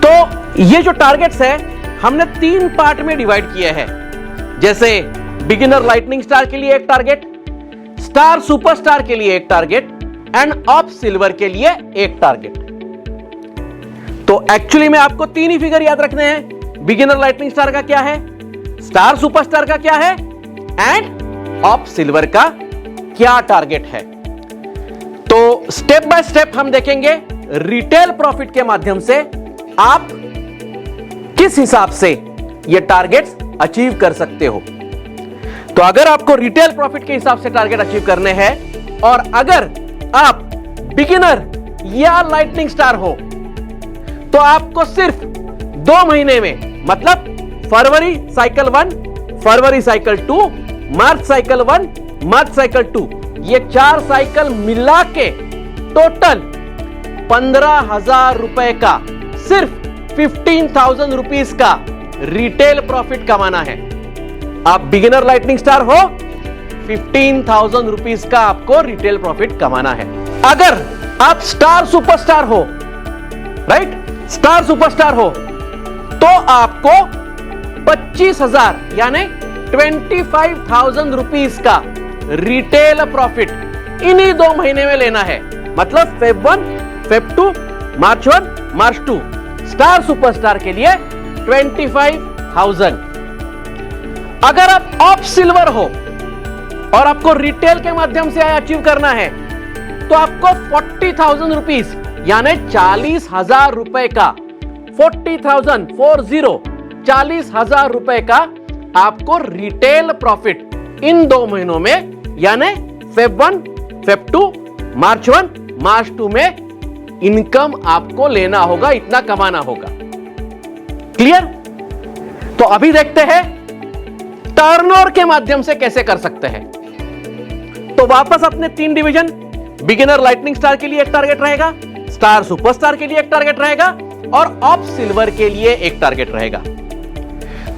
तो ये जो टारगेट्स है हमने 3 पार्ट में डिवाइड किए हैं। जैसे बिगिनर लाइटनिंग स्टार के लिए एक टारगेट, स्टार सुपरस्टार के लिए एक टारगेट एंड ऑफ सिल्वर के लिए एक टारगेट। तो एक्चुअली में आपको 3 ही फिगर याद रखने हैं। बिगिनर लाइटनिंग स्टार का क्या है, स्टार सुपरस्टार का क्या है एंड ऑफ सिल्वर का क्या टारगेट है। तो स्टेप बाय स्टेप हम देखेंगे रिटेल प्रॉफिट के माध्यम से आप किस हिसाब से ये टारगेट्स अचीव कर सकते हो। तो अगर आपको रिटेल प्रॉफिट के हिसाब से टारगेट अचीव करने हैं और अगर आप बिगिनर या लाइटनिंग स्टार हो तो आपको सिर्फ 2 महीने में, मतलब फरवरी साइकिल 1, फरवरी साइकिल 2, मार्च साइकिल 1, मार्च साइकिल 2, ये 4 साइकिल मिला के टोटल 15,000 रुपए का, सिर्फ 15,000 रुपीज का रिटेल प्रॉफिट कमाना है। आप बिगिनर लाइटनिंग स्टार हो, 15,000 रुपीज का आपको रिटेल प्रॉफिट कमाना है। अगर आप स्टार सुपरस्टार हो, राइट, स्टार सुपरस्टार हो, तो आपको 25,000 यानी 25,000 रुपीज का रिटेल प्रॉफिट इन्हीं 2 महीने में लेना है। मतलब फेब 1, फेब 2, मार्च 1, मार्च 2। स्टार सुपरस्टार के लिए 25,000। अगर आप ऑफ सिल्वर हो और आपको रिटेल के माध्यम से अचीव करना है, तो आपको 40,000 रुपीज यानी 40,000 रुपए का, 40,000 40,000 रुपए का आपको रिटेल प्रॉफिट इन 2 महीनों में, यानी फेब 1, फेब 2, मार्च 1, मार्च 2 में इनकम आपको लेना होगा, इतना कमाना होगा। क्लियर? तो अभी देखते हैं टर्नओवर के माध्यम से कैसे कर सकते हैं। तो वापस अपने 3 डिवीजन, बिगिनर लाइटनिंग स्टार के लिए एक टारगेट रहेगा, स्टार सुपरस्टार के लिए एक टारगेट रहेगा और ऑफ सिल्वर के लिए एक टारगेट रहेगा।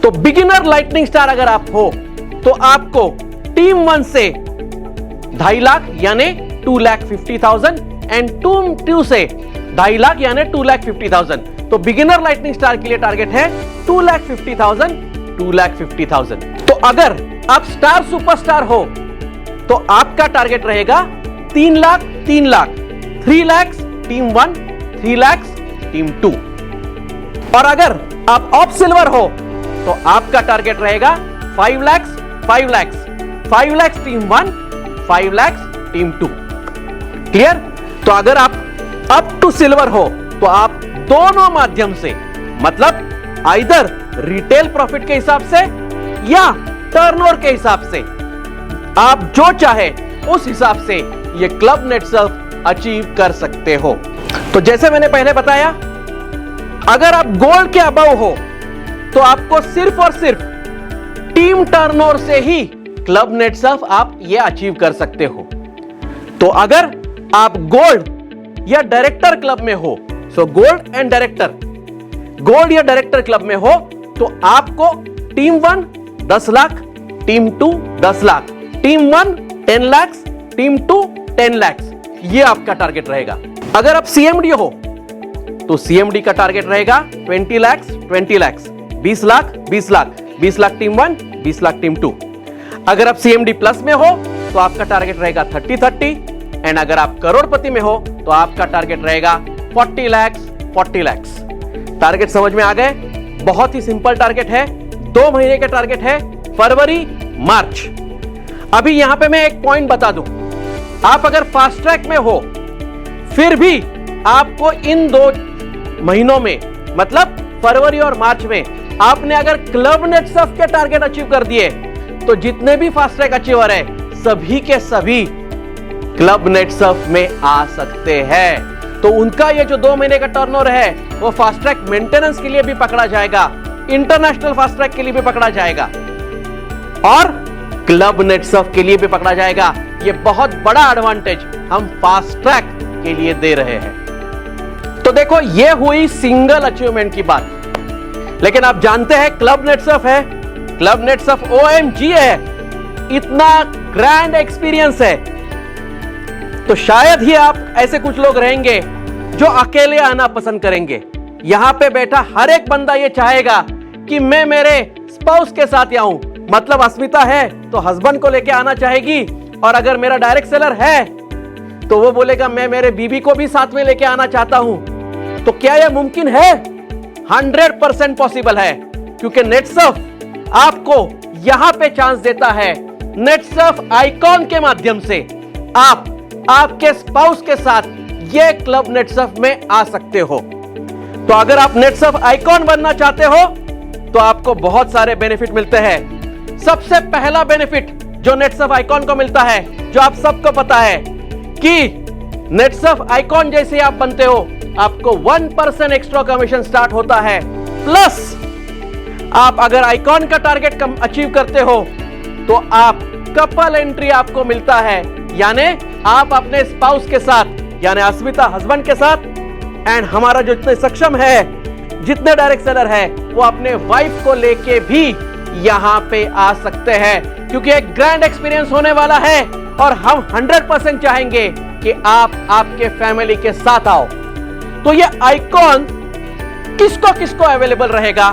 तो बिगिनर लाइटनिंग स्टार अगर आप हो तो आपको टीम 1 से 2.5 लाख यानी 2,50,000 एंड टीम 2 से 2.5 लाख यानी 2,50,000। तो बिगिनर लाइटनिंग स्टार के लिए टारगेट है 2,50,000, 2,50,000। तो अगर आप स्टार सुपरस्टार हो तो आपका टारगेट रहेगा 3 लाख, 3 लाख, 3 लाख टीम 1, 3 लाख टीम 2। और अगर आप ऑफ सिल्वर हो तो आपका टारगेट रहेगा 5 lakh, 5 lakh, 5 lakh team 1, 5 lakh team 2। Clear? तो अगर आप अप टू सिल्वर हो तो आप दोनों माध्यम से, मतलब आइदर रिटेल प्रॉफिट के हिसाब से या टर्नओवर के हिसाब से, आप जो चाहे उस हिसाब से ये क्लब नेट सर्फ अचीव कर सकते हो। तो जैसे मैंने पहले बताया, अगर आप गोल्ड के अबव हो तो आपको सिर्फ और सिर्फ टीम टर्नओवर से ही क्लब नेट सर्फ आप ये अचीव कर सकते हो। तो अगर आप गोल्ड या डायरेक्टर क्लब में हो, so gold and director, gold या डायरेक्टर क्लब में हो तो आपको team 1 10 lakh, team 2 10 lakh, team 1 10 lakh, team 2 10 lakh, ये आपका टारगेट रहेगा। अगर आप सीएमडी हो तो सीएमडी का टारगेट रहेगा 20 लाख, 20 लाख, 20 लाख, 20 लाख, 20 लाख टीम 1, 20 लाख टीम 2। अगर आप सीएमडी प्लस में हो तो आपका टारगेट रहेगा 30-30, एंड अगर आप करोड़पति में हो तो आपका टारगेट रहेगा 40 लाख, 40 लाख। टारगेट समझ में आ गए? बहुत ही सिंपल टारगेट है, 2 महीने का टारगेट है, फरवरी मार्च। अभी यहां पे मैं एक पॉइंट बता दूं, आप अगर फास्ट ट्रैक में हो फिर भी आपको इन 2 महीनों में, मतलब फरवरी और मार्च में, आपने अगर क्लब नेट सर्फ के टारगेट अचीव कर दिए तो जितने भी फास्ट ट्रैक अचीवर है सभी के सभी क्लब नेट सर्फ में आ सकते हैं। तो उनका ये जो 2 महीने का टर्नओवर है वो फास्ट ट्रैक मेंटेनेंस के लिए भी पकड़ा जाएगा, इंटरनेशनल फास्ट ट्रैक के लिए भी पकड़ा जाएगा और क्लब नेट सर्फ के लिए भी पकड़ा जाएगा। ये बहुत बड़ा एडवांटेज हम फास्ट ट्रैक के लिए दे रहे हैं। तो देखो, ये हुई सिंगल अचीवमेंट की बात, लेकिन आप जानते हैं क्लब नेट सर्फ है, क्लब नेट सर्फ OMG है, इतना ग्रैंड एक्सपीरियंस है। तो शायद ही आप ऐसे कुछ लोग रहेंगे जो अकेले आना पसंद करेंगे। यहां पे बैठा हर एक बंदा ये चाहेगा कि मैं मेरे स्पाउस के साथ आऊं, मतलब अस्मिता है तो हस्बैंड को लेके आना चाहेगी, और अगर मेरा डायरेक्ट सेलर है तो वो बोलेगा मैं मेरे बीबी को भी साथ में लेके आना चाहता हूं। तो क्या यह मुमकिन है? 100% पॉसिबल है, क्योंकि नेट सर्फ आपको यहां पे चांस देता है। नेट सर्फ आइकॉन के माध्यम से आप आपके स्पाउस के साथ ये क्लब नेट सर्फ में आ सकते हो। तो अगर आप नेट सर्फ आइकॉन बनना चाहते हो तो आपको बहुत सारे बेनिफिट मिलते हैं। सबसे पहला बेनिफिट जो नेट सर्फ आइकॉन को मिलता है, जो आप सबको पता है कि नेट सर्फ आइकॉन जैसे आप बनते हो आपको 1% एक्स्ट्रा कमीशन स्टार्ट होता है, प्लस आप अगर आइकॉन का टारगेट अचीव करते हो तो आप कपल एंट्री आपको मिलता है, यानी आप अपने स्पाउस के साथ, यानी अस्मिता हस्बैंड के साथ एंड हमारा जो जितने सक्षम है, जितने डायरेक्ट सेलर है, वो अपने वाइफ को लेके भी यहां पे आ सकते हैं, क्योंकि एक ग्रैंड एक्सपीरियंस होने वाला है और हम 100% चाहेंगे कि आप आपके फैमिली के साथ आओ। तो ये आइकॉन किसको किसको अवेलेबल रहेगा?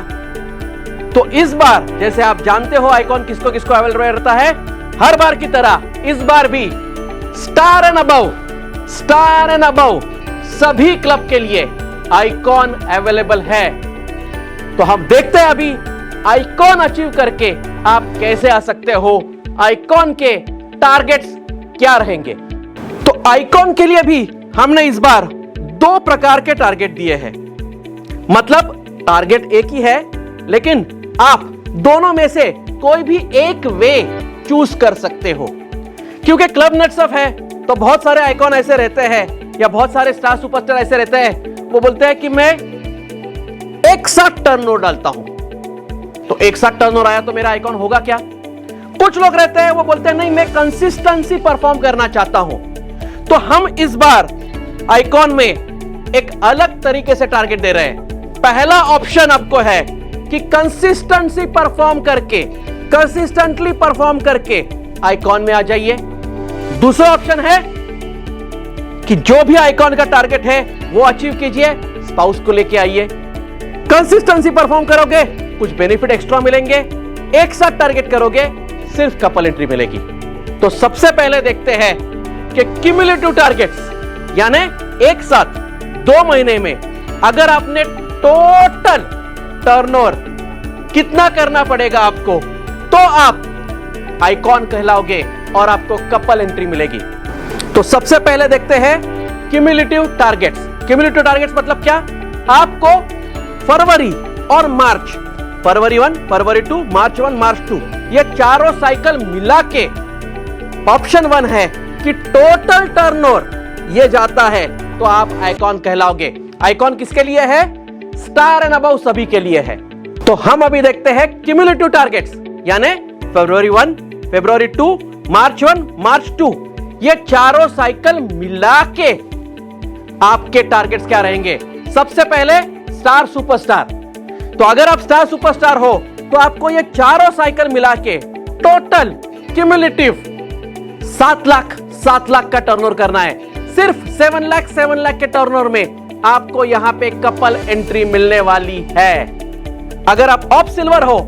तो इस बार जैसे आप जानते हो आइकॉन किसको किसको अवेलेबल रहता है, हर बार की तरह इस बार भी स्टार एंड अबव सभी क्लब के लिए आइकॉन अवेलेबल है। तो हम देखते हैं अभी आइकॉन अचीव करके आप कैसे आ सकते हो, आइकॉन के टारगेट्स क्या रहेंगे। तो आइकॉन के लिए भी हमने इस बार 2 प्रकार के टारगेट दिए हैं। मतलब टारगेट एक ही है, लेकिन आप दोनों में से कोई भी एक वे चूज कर सकते हो। क्योंकि क्लब नेट्सअप है तो बहुत सारे आइकॉन ऐसे रहते हैं या बहुत सारे स्टार सुपरस्टार ऐसे रहते हैं, वो बोलते हैं कि मैं एक साथ टर्नओवर डालता हूं, तो एक साथ टर्नओवर आया तो मेरा आइकॉन होगा क्या? कुछ लोग रहते हैं वो बोलते हैं नहीं, मैं कंसिस्टेंसी परफॉर्म करना चाहता हूं। तो हम इस बार आइकॉन में एक अलग तरीके से टारगेट दे रहे हैं। पहला ऑप्शन आपको है कि कंसिस्टेंटली परफॉर्म करके आइकॉन में आ जाइए। दूसरा ऑप्शन है कि जो भी आइकॉन का टारगेट है वो अचीव कीजिए, स्पाउस को लेके आइए। कंसिस्टेंसी परफॉर्म करोगे, कुछ बेनिफिट एक्स्ट्रा मिलेंगे। एक साथ टारगेट करोगे, सिर्फ कपल एंट्री मिलेगी। तो सबसे पहले देखते हैं कि क्यूमुलेटिव टारगेट्स, यानी एक साथ 2 महीने में अगर आपने टोटल टर्नओवर कितना करना पड़ेगा आपको, तो आप आइकॉन कहलाओगे और आपको कपल एंट्री मिलेगी। तो सबसे पहले देखते हैं क्यूमुलेटिव टारगेट्स। क्यूमुलेटिव टारगेट्स मतलब क्या? आपको फरवरी और मार्च, फरवरी 1, फरवरी 2, मार्च 1, मार्च 2, ये चारों साइकिल मिला के ऑप्शन 1 है कि टोटल टर्नओवर ये जाता है तो आप आइकॉन कहलाओगे। आइकॉन किसके लिए है? स्टार एंड अबव सभी के लिए है। तो हम अभी देखते हैं क्यूमुलेटिव टारगेट्स, यानी फरवरी 1, फरवरी 2, मार्च 1, मार्च 2, ये चारों साइकिल मिला के आपके टारगेट्स क्या रहेंगे। सबसे पहले स्टार सुपरस्टार। तो अगर आप स्टार सुपरस्टार हो तो आपको ये चारों साइकिल मिला के टोटल क्यूमुलेटिव 7 लाख का टर्नओवर करना है। सिर्फ 7 लाख के टर्नओवर में आपको यहां पे कपल एंट्री मिलने वाली है। अगर आप ऑफ सिल्वर हो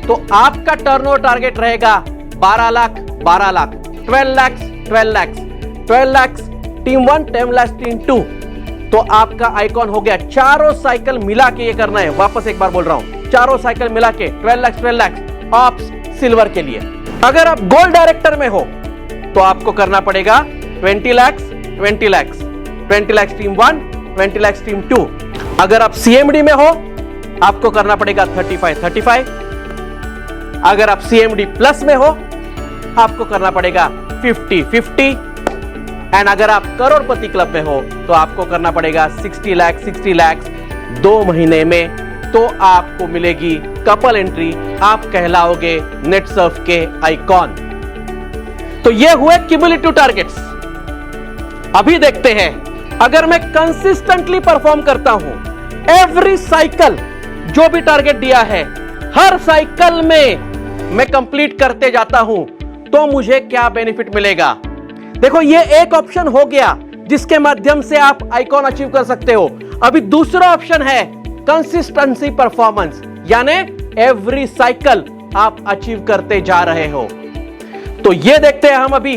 तो आपका टर्नओवर टारगेट रहेगा 12 लाख, 12 लाख, टीम 1, 10 लाख टीम 2। तो आपका आइकॉन हो गया। चारों साइकिल मिला के ये करना है। वापस एक बार बोल रहा हूं, चारों साइकिल मिला के 12 लाख ऑफ सिल्वर के लिए। अगर आप गोल्ड डायरेक्टर में हो तो आपको करना पड़ेगा 20 लाख टीम 1, 20 लाख टीम 2। अगर आप सीएमडी में हो आपको करना पड़ेगा 35। अगर आप सीएमडी प्लस में हो आपको करना पड़ेगा 50। एंड अगर आप करोड़पति क्लब में हो तो आपको करना पड़ेगा 60 लाख 2 महीने में, तो आपको मिलेगी कपल एंट्री। आप कहलाओगे नेटसर्फ के आइकॉन। तो ये हुए क्यूमुलेटिव टारगेट्स। अभी देखते हैं अगर मैं कंसिस्टेंटली परफॉर्म करता हूं, एवरी साइकिल जो भी टारगेट दिया है हर साइकिल में मैं कंप्लीट करते जाता हूं, तो मुझे क्या बेनिफिट मिलेगा। देखो ये एक ऑप्शन हो गया जिसके माध्यम से आप आइकॉन अचीव कर सकते हो। अभी दूसरा ऑप्शन है कंसिस्टेंसी परफॉर्मेंस, यानी एवरी साइकिल आप अचीव करते जा रहे हो। तो ये देखते हैं हम अभी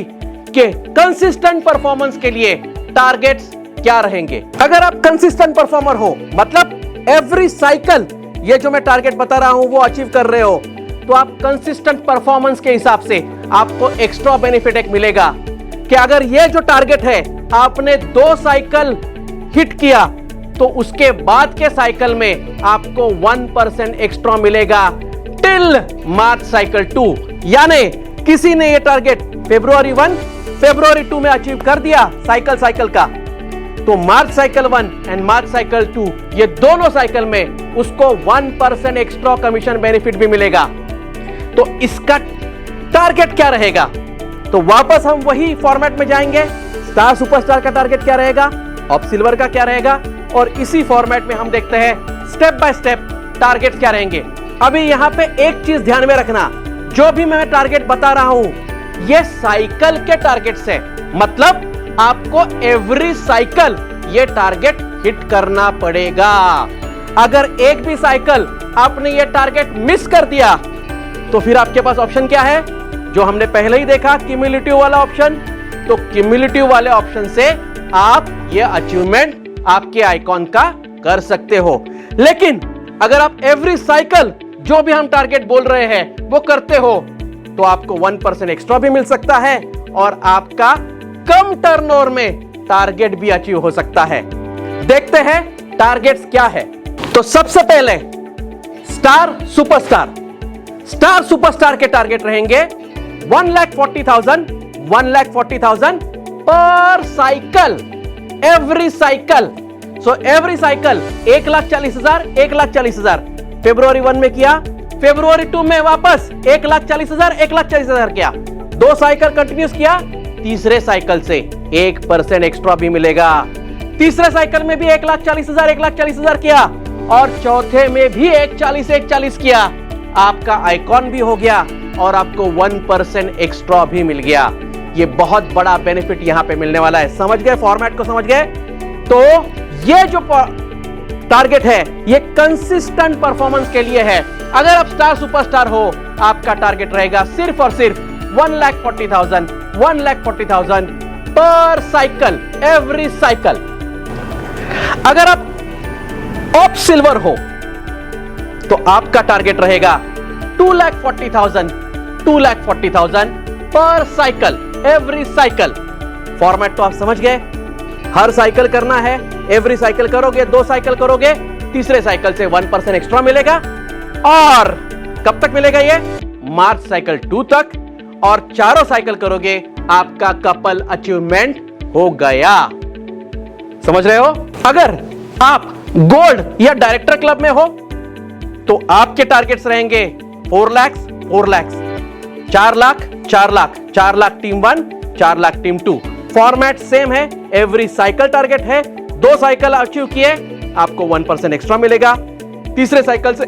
कि कंसिस्टेंट परफॉर्मेंस के लिए टारगेट्स क्या रहेंगे। अगर आप कंसिस्टेंट परफॉर्मर हो, मतलब एवरी साइकिल ये जो मैं टारगेट बता रहा हूं वो अचीव कर रहे हो, तो आप कंसिस्टेंट परफॉर्मेंस के हिसाब से आपको एक्स्ट्रा बेनिफिट एक मिलेगा कि अगर ये जो टारगेट है आपने 2 साइकिल हिट किया तो उसके बाद के साइकिल में आपको 1% एक्स्ट्रा मिलेगा टिल मार्च साइकिल 2। यानी किसी ने ये टारगेट फरवरी 1, फरवरी 2 में अचीव कर दिया साइकिल का, तो मार्च साइकिल 1 एंड मार्च साइकिल 2 ये दोनों साइकिल में उसको 1% एक्स्ट्रा कमीशन बेनिफिट भी मिलेगा। तो इसका टारगेट क्या रहेगा? तो वापस हम वही फॉर्मेट में जाएंगे। स्टार सुपरस्टार का टारगेट क्या रहेगा, ऑफ सिल्वर का क्या रहेगा, और इसी फॉर्मेट में हम देखते हैं स्टेप बाय स्टेप टारगेट क्या रहेंगे। अभी यहां पे एक चीज ध्यान में रखना, जो भी मैं टारगेट बता रहा हूं ये साइकिल के टारगेट्स है, मतलब आपको एवरी साइकिल ये टारगेट हिट करना पड़ेगा। अगर एक भी साइकिल आपने ये टारगेट मिस कर दिया तो फिर आपके पास ऑप्शन क्या है, जो हमने पहले ही देखा क्यूमुलेटिव वाला ऑप्शन। तो क्यूमुलेटिव वाले ऑप्शन से आप ये अचीवमेंट आपके आइकॉन का कर सकते हो। लेकिन अगर आप एवरी साइकिल जो भी हम टारगेट बोल रहे हैं वो करते हो तो आपको 1% एक्स्ट्रा भी मिल सकता है और आपका कम टर्नओवर में टारगेट भी अचीव हो सकता है। देखते हैं टारगेट्स क्या है। तो सबसे पहले स्टार सुपरस्टार, स्टार सुपरस्टार के टारगेट रहेंगे 1,40,000 पर cycle, every cycle. So every cycle 1,40,000 February 1 में किया, फेब्रुवरी 2 में वापस 1,40,000 किया, 2 साइकिल कंटिन्यूस किया, तीसरे साइकिल से 1% एक्स्ट्रा भी मिलेगा, तीसरे साइकिल में भी 1,40,000 किया और चौथे में भी 1,40,000 किया, आपका आइकॉन भी हो गया और आपको 1% एक्स्ट्रा भी मिल गया। ये बहुत बड़ा बेनिफिट यहां पे मिलने वाला है। समझ गए, फॉर्मेट को समझ गए? तो ये जो टारगेट है ये कंसिस्टेंट परफॉर्मेंस के लिए है। अगर आप स्टार सुपरस्टार हो आपका टारगेट रहेगा सिर्फ और सिर्फ 1,40,000 पर साइकिल, एवरी साइकिल। अगर आप ऑप सिल्वर हो तो आपका टारगेट रहेगा 2,40,000 पर साइकिल, एवरी साइकिल। फॉर्मेट तो आप समझ गए, हर साइकिल करना है, एवरी साइकिल करोगे, 2 साइकिल करोगे, तीसरे साइकिल से 1% एक्स्ट्रा मिलेगा। और कब तक मिलेगा ये? मार्च साइकिल 2 तक। और चारों साइकिल करोगे आपका कपल अचीवमेंट हो गया। समझ रहे हो? अगर आप गोल्ड या डायरेक्टर क्लब में हो तो आपके टारगेट्स रहेंगे 4 lakh, 4 lakh team 1, 4 lakh team 2। Format same है, एवरी साइकिल टारगेट है, 2 साइकिल अचीव किए आपको 1% एक्स्ट्रा मिलेगा, तीसरे साइकिल से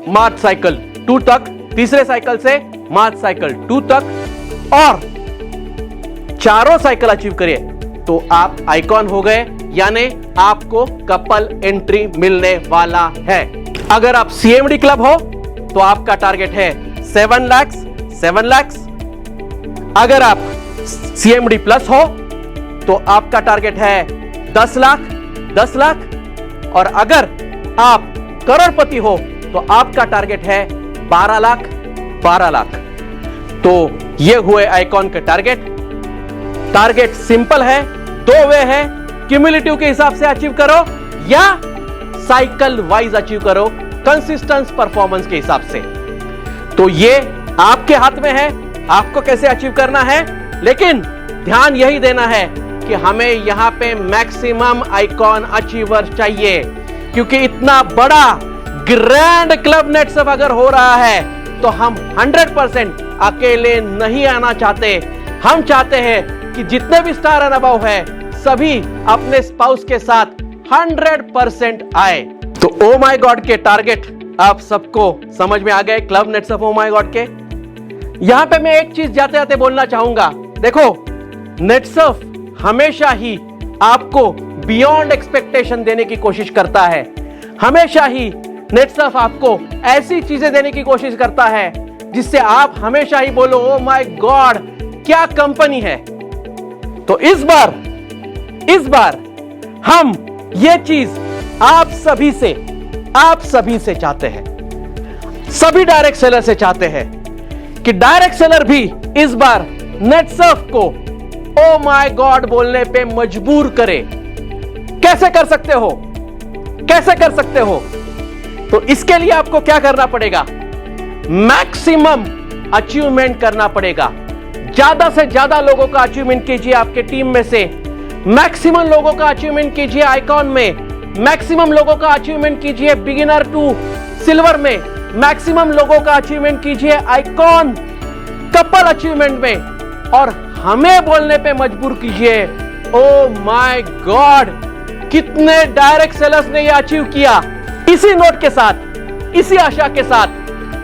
मार्च साइकिल 2 तक, तीसरे साइकिल से मार्च साइकिल 2 तक, और चारों साइकिल अचीव करिए तो आप आइकॉन हो गए, यानी आपको कपल एंट्री मिलने वाला है। अगर आप सीएमडी क्लब हो तो आपका टारगेट है 7 लाख। अगर आप सीएमडी प्लस हो तो आपका टारगेट है 10 लाख। और अगर आप करोड़पति हो तो आपका टारगेट है 12 लाख। तो ये हुए आइकॉन के टारगेट सिंपल है, 2 वे है, क्यूमुलेटिव के हिसाब से अचीव करो या साइकिल वाइज अचीव करो कंसिस्टेंट परफॉर्मेंस के हिसाब से। तो ये आपके हाथ में है, आपको कैसे अचीव करना है। लेकिन ध्यान यही देना है कि हमें यहां पे मैक्सिमम आइकॉन अचीवर चाहिए, क्योंकि इतना बड़ा ग्रैंड क्लब नेटसर्फ अगर हो रहा है तो हम 100% अकेले नहीं आना चाहते। हम चाहते हैं कि जितने भी स्टार एंड अबव है सभी अपने स्पाउस के साथ 100% आए। तो ओ माय गॉड के टारगेट आप सबको समझ में आ गए, club Netsurf O my God के। यहां पे मैं एक चीज जाते जाते बोलना चाहूंगा, देखो नेटसर्फ हमेशा ही आपको बियॉन्ड एक्सपेक्टेशन देने की कोशिश करता है, हमेशा ही नेटसर्फ आपको ऐसी चीजें देने की कोशिश करता है जिससे आप हमेशा ही बोलो ओ माय गॉड क्या कंपनी है। तो इस बार हम ये चीज आप सभी से चाहते हैं, सभी डायरेक्ट सेलर से चाहते हैं कि डायरेक्ट सेलर भी इस बार नेटसर्फ को ओ माय गॉड बोलने पे मजबूर करे। कैसे कर सकते हो? तो इसके लिए आपको क्या करना पड़ेगा? मैक्सिमम अचीवमेंट करना पड़ेगा। ज्यादा से ज्यादा लोगों का अचीवमेंट कीजिए आपके टीम में से, मैक्सिमम लोगों का अचीवमेंट कीजिए आइकॉन में, मैक्सिमम लोगों का अचीवमेंट कीजिए बिगिनर टू सिल्वर में, मैक्सिमम लोगों का अचीवमेंट कीजिए आइकॉन कपल अचीवमेंट में, और हमें बोलने पे मजबूर कीजिए ओ माय गॉड कितने डायरेक्ट सेलर्स ने यह अचीव किया। इसी नोट के साथ, इसी आशा के साथ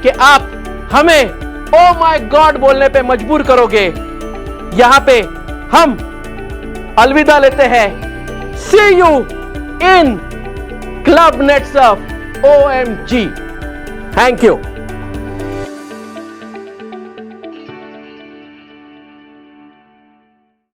कि आप हमें ओ माय गॉड बोलने पे मजबूर करोगे, यहां पे हम अलविदा लेते हैं। See you in club Netsurf OMG। Thank you.